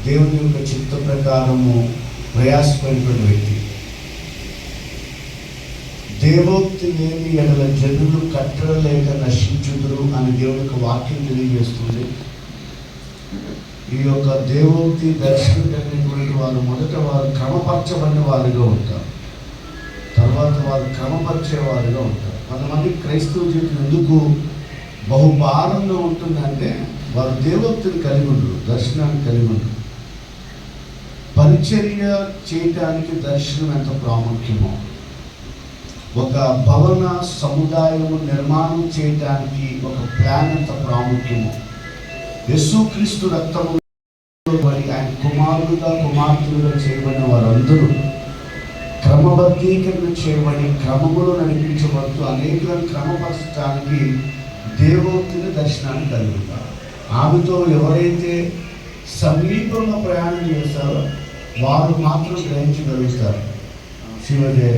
దేవుని యొక్క చిత్త ప్రకారము ప్రయాసపడిన వ్యక్తి. దేవోక్తి లేని ఎడల జనులు కట్టడలేక నశించుదురు అని దేవుని యొక్క వాక్యం తెలియజేస్తుంది. ఈ యొక్క దేవోక్తి దర్శనం కలిగినటువంటి వారు మొదట వారు క్రమపరచబడిన వారిగా ఉంటారు, తర్వాత వారు క్రమపరిచేవారుగా ఉంటారు. కొంతమంది క్రైస్తవ జీవితం ఎందుకు బహుభారంగా ఉంటుందంటే వారు దేవోక్తిని కలిగి ఉండరు, దర్శనాన్ని కలిగి ఉండరు. పరిచర్య చేయటానికి దర్శనం ఎంత ప్రాముఖ్యమో, ఒక భవన సముదాయం నిర్మాణం చేయడానికి ఒక ప్లాన్ ఎంత ప్రాముఖ్యమో, యేసుక్రీస్తు రక్తము ఆయన కుమారులుగా కుమార్తెలుగా చేయబడిన వారందరూ క్రమబద్ధీకరణ చేయబడి క్రమములో నడిపించబడుతూ అనేకులను క్రమపరచడానికి దేవోక్తిని దర్శనాన్ని కలుగుతారు. ఆమెతో ఎవరైతే సమీపంలో ప్రయాణం చేస్తారో వారు మాత్రం గ్రహించగలుగుతారు. శివజే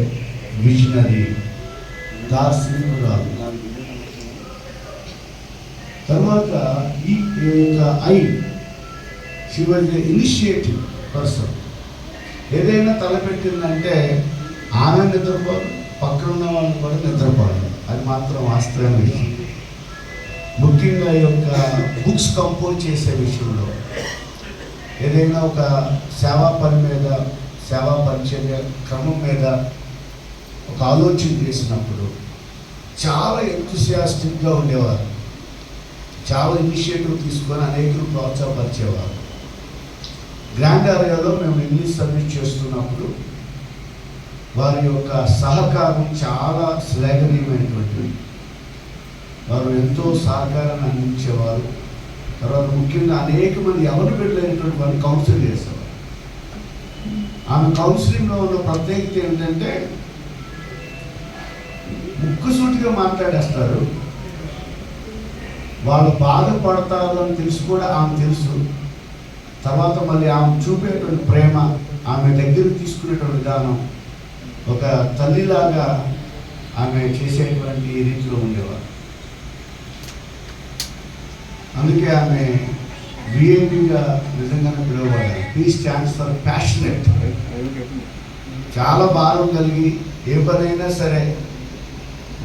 విజనరీ దార్శనికురాలు. తర్వాత ఈ యొక్క శివజే ఇనిషియేటివ్ పర్సన్. ఏదైనా తలపెట్టిందంటే ఆమె నిద్రపోదు, పక్కన ఉన్న వాళ్ళు కూడా నిద్రపోదు. అది మాత్రం వాస్తవం విషయం. ముఖ్యంగా ఈ యొక్క బుక్స్ కంపోజ్ చేసే విషయంలో ఏదైనా ఒక సేవా పని మీద, సేవా పరిచర్య క్రమం మీద ఒక ఆలోచన చేసినప్పుడు చాలా ఎంతూసియాస్టిక్గా ఉండేవారు, చాలా ఇనిషియేటివ్ తీసుకొని అనేకులు ప్రోత్సాహపరిచేవారు. గ్రాండ్ ఏరియాలో మేము ఇంగ్లీష్ సర్వీస్ చేస్తున్నప్పుడు వారి యొక్క సహకారం చాలా శ్లాఘనీయమైనటువంటిది. వారు ఎంతో సహకారాన్ని అందించేవారు. తర్వాత ముఖ్యంగా అనేక మంది ఎవరు పెట్టలేనటువంటి వారిని కౌన్సిల్ చేసేవారు. ఆమె కౌన్సిలింగ్లో ఉన్న ప్రత్యేకత ఏంటంటే ముక్కుసూటిగా మాట్లాడేస్తారు. వాళ్ళు బాధపడతారు అని తెలుసు కూడా ఆమె తెలుసు. తర్వాత మళ్ళీ ఆమె చూపేటువంటి ప్రేమ, ఆమె దగ్గరికి తీసుకునేటువంటి విధానం ఒక తల్లిలాగా ఆమె చేసేటువంటి రీతిలో ఉండేవారు. అందుకే ఆమె విఐపిగా నిజంగానే పిలువబడారు. P stands for passionate. చాలా భారం కలిగి ఏ పనైనా సరే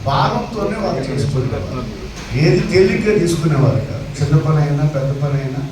భారంతోనే వాళ్ళు చేసుకునేవారు. ఏది తేలిగ్గా తీసుకునేవారు కాదు. చిన్న పని అయినా పెద్ద పని అయినా